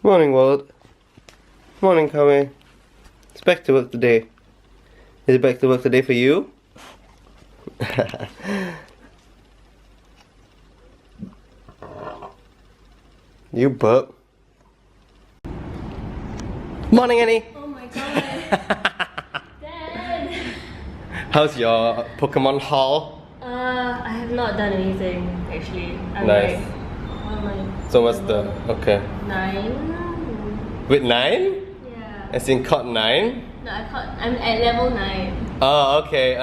Morning, world. Morning, Kame. It's back to work today. Is it back to work today for you? You burp. Morning, Annie. Oh my god. Dad. How's your Pokemon haul? I have not done anything actually. I'm Nice. like, what am I? So what's the... okay. 9? With 9? Yeah. As in caught 9? No, I'm at level 9. Oh, okay,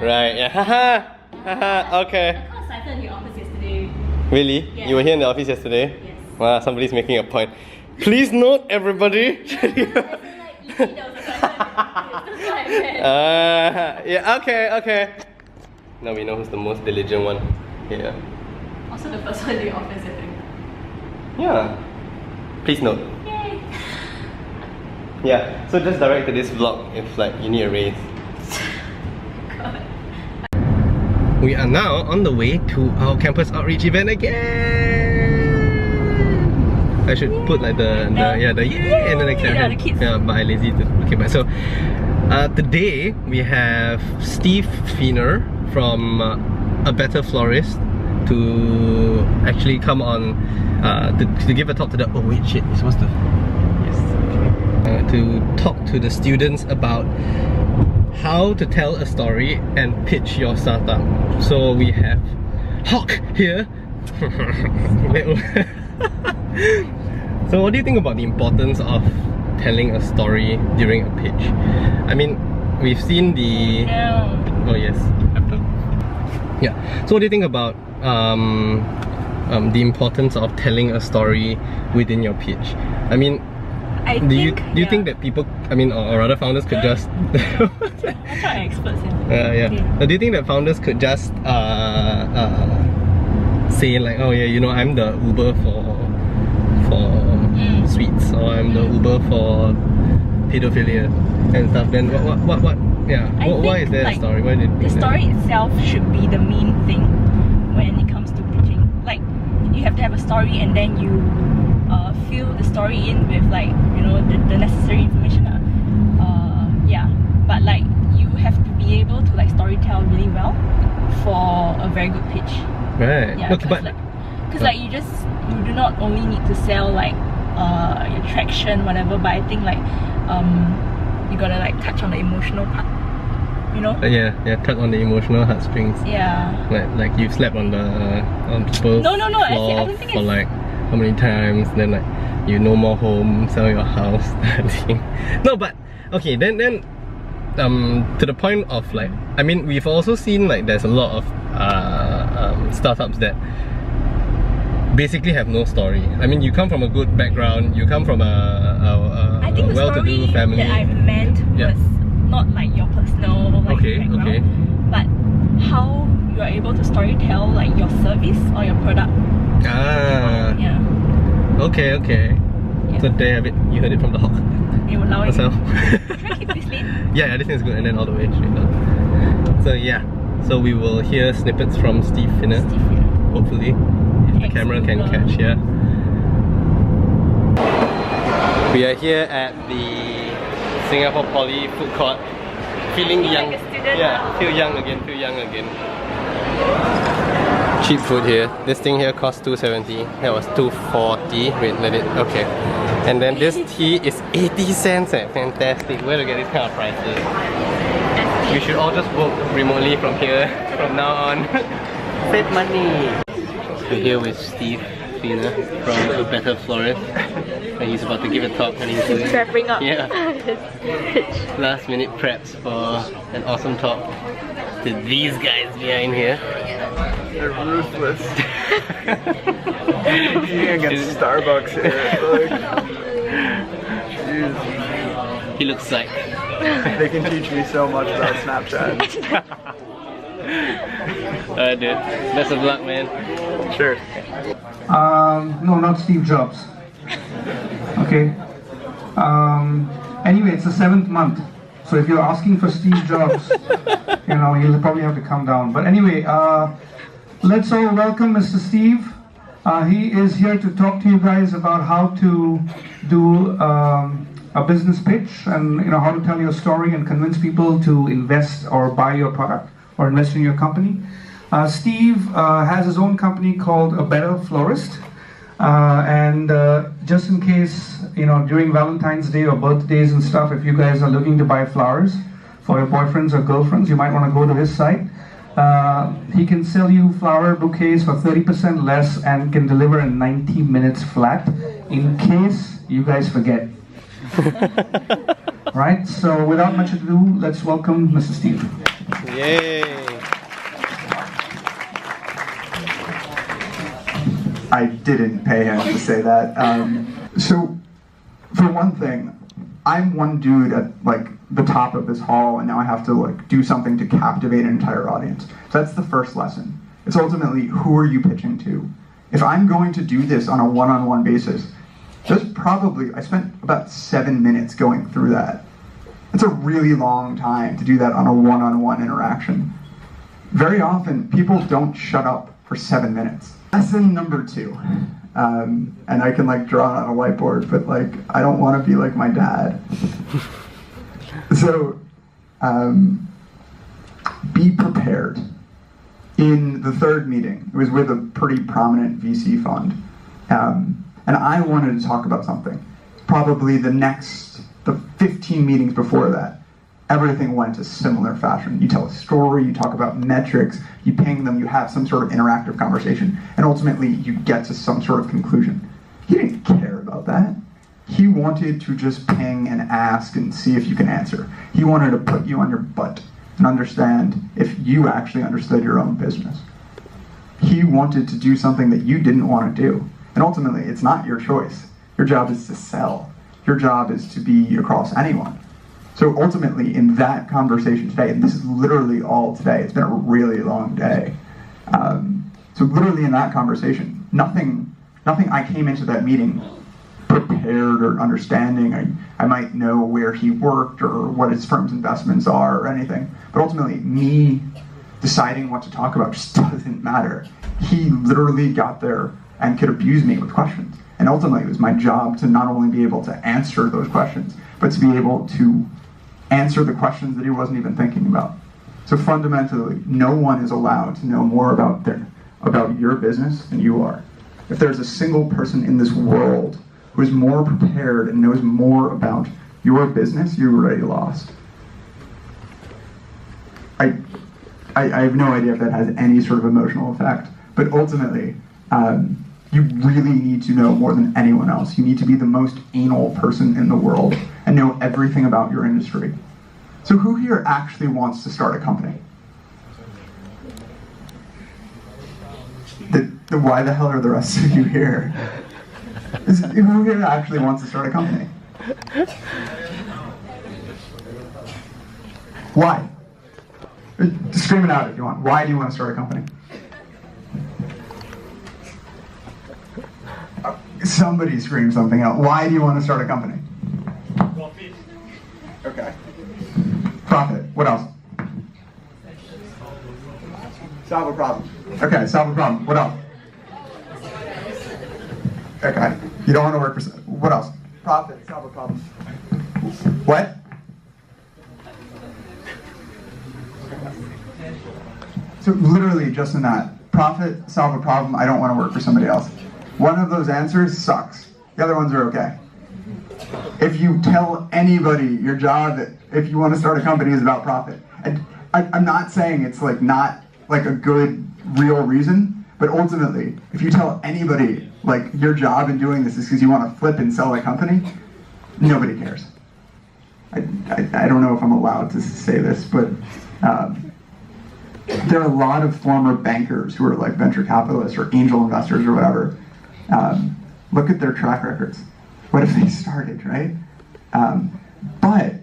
right. Yeah, haha, haha, okay. I caught Cypher in the office yesterday. Really? Yeah. You were here in the office yesterday? Yes. Wow, somebody's making a point. Please note, everybody. Yeah, okay. Now we know who's the most diligent one here. Also the first one in the office, I think. Yeah. Please note. Yay! Yeah, so just direct to this vlog if like you need a raise. God. We are now on the way to our campus outreach event again. I should put like the yay and then the clap hand. The kids. Yeah, but I lazy to. Okay, but so today we have Steve Fiener from A Better Florist to actually come on to give a talk to the you're supposed to to talk to the students about how to tell a story and pitch your startup. So we have Hawk here. So what do you think about the importance of telling a story during a pitch? I mean, we've seen the... No. Oh yes. Yeah. So what do you think about the importance of telling a story within your pitch? I mean, do you think that people, I mean, or rather founders could just... I'm not experts in yeah. Okay. Do you think that founders could just say like, oh yeah, you know, I'm the Uber for sweets, or I'm the Uber for pedophilia and stuff? Then what? Yeah. Why is there a story? Why did the story itself should be the main thing when it comes to pitching. Like, you have to have a story, and then you fill the story in with, like, you know, the necessary information. Yeah, but like, you have to be able to like story tell really well for a very good pitch. Right. Yeah, Okay, but because like you do not only need to sell like your traction, whatever, but I think like you gotta like touch on the emotional part, you know? yeah, tug on the emotional heartstrings. Yeah. Like you slept on people's No, floor I don't think for it's... like how many times? Then like you no more home, sell your house. That thing. No, but okay, then to the point of like, I mean, we've also seen like there's a lot of startups that basically have no story. I mean, you come from a good background, you come from I think the well-to-do story family. that I meant was not like your personal like background, but how you are able to story tell like your service or your product. Ah. Yeah. Okay. Yeah. So there have it. You heard it from the Hawk. It will allow Yourself. Should I keep this lane? Yeah, this thing is good, and then all the way straight down. So yeah, so we will hear snippets from Steve Fiener, hopefully, if the camera can catch. Yeah. We are here at the Singapore Poly food court, feeling young. Like a student Yeah, now. feel young again. Cheap food here. This thing here costs $2.70. That was $2.40. Wait, let it. Okay. And then this tea is 80 cents. Fantastic. Where to get these kind of prices? We should all just work remotely from here from now on. Save money. We're here with Steve Fiener from A Better Florist. And he's about to give a talk and he's doing Wrapping up. Yeah. Last minute preps for an awesome talk to these guys behind here. They're ruthless. Competing against Starbucks here. Like, jeez. He looks like. They can teach me so much about Snapchat. Alright, dude. Best of luck, man. Sure. No, not Steve Jobs. Okay. Anyway, it's the 7th month. So if you're asking for Steve Jobs, you know, you'll probably have to come down. But anyway, let's all welcome Mr. Steve He is here to talk to you guys about how to do a business pitch and how to tell your story and convince people to invest or buy your product or invest in your company. Steve has his own company called A Better Florist. And just in case, during Valentine's Day or birthdays and stuff, if you guys are looking to buy flowers for your boyfriends or girlfriends, you might want to go to his site. He can sell you flower bouquets for 30% less and can deliver in 90 minutes flat, in case you guys forget. Right, so without much ado, let's welcome Mr. Steve. Yay! I didn't pay him to say that. So, for one thing, I'm one dude at like the top of this hall, and now I have to like do something to captivate an entire audience. So that's the first lesson. It's ultimately, who are you pitching to? If I'm going to do this on a one-on-one basis, I spent about 7 minutes going through that. It's a really long time to do that on a one-on-one interaction. Very often, people don't shut up for 7 minutes. Lesson number 2, and I can like draw it on a whiteboard, but like I don't want to be like my dad. So, be prepared. In the third meeting, it was with a pretty prominent VC fund, and I wanted to talk about something. Probably the 15 meetings before that, everything went a similar fashion. You tell a story, you talk about metrics, you ping them, you have some sort of interactive conversation, and ultimately you get to some sort of conclusion. He didn't care about that. He wanted to just ping and ask and see if you can answer. He wanted to put you on your butt and understand if you actually understood your own business. He wanted to do something that you didn't want to do. And ultimately, it's not your choice. Your job is to sell. Your job is to be across anyone. So ultimately, in that conversation today, and this is literally all today, it's been a really long day. So literally in that conversation, nothing I came into that meeting prepared or understanding. I might know where he worked or what his firm's investments are or anything. But ultimately, me deciding what to talk about just doesn't matter. He literally got there and could abuse me with questions. And ultimately, it was my job to not only be able to answer those questions, but to be able to answer the questions that he wasn't even thinking about. So fundamentally, no one is allowed to know more about your business than you are. If there's a single person in this world who is more prepared and knows more about your business, you're already lost. I have no idea if that has any sort of emotional effect, but ultimately, you really need to know more than anyone else. You need to be the most anal person in the world and know everything about your industry. So who here actually wants to start a company? Why the hell are the rest of you here? Who here actually wants to start a company? Why? Just scream it out if you want. Why do you want to start a company? Somebody scream something out. Why do you want to start a company? Profit. Okay. Profit. What else? Solve a problem. Okay, solve a problem. What else? Okay. You don't want to work for... What else? Profit. Solve a problem. What? So literally just in that. Profit, solve a problem, I don't want to work for somebody else. One of those answers sucks. The other ones are okay. If you tell anybody your job, if you want to start a company, is about profit. And I'm not saying it's like not like a good, real reason, but ultimately, if you tell anybody like your job in doing this is because you want to flip and sell a company, nobody cares. I don't know if I'm allowed to say this, but there are a lot of former bankers who are like venture capitalists or angel investors or whatever. Look at their track records. What if they started, right? But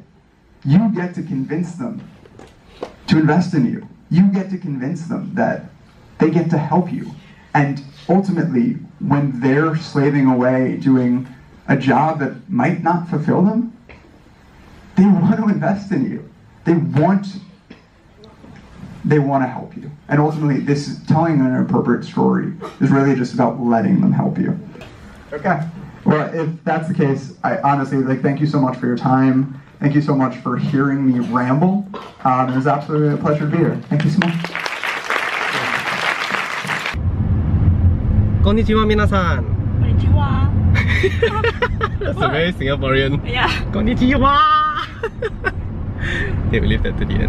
you get to convince them to invest in you. You get to convince them that they get to help you. And ultimately, when they're slaving away doing a job that might not fulfill them, they want to invest in you. They want they want to help you. And ultimately, this telling an appropriate story is really just about letting them help you. Okay. Well, if that's the case, I honestly, thank you so much for your time. Thank you so much for hearing me ramble. It was absolutely a pleasure to be here. Thank you so much. Konnichiwa, minasan. Konnichiwa. That's a very Singaporean. Yeah. Konnichiwa. Okay, we leave that to the end.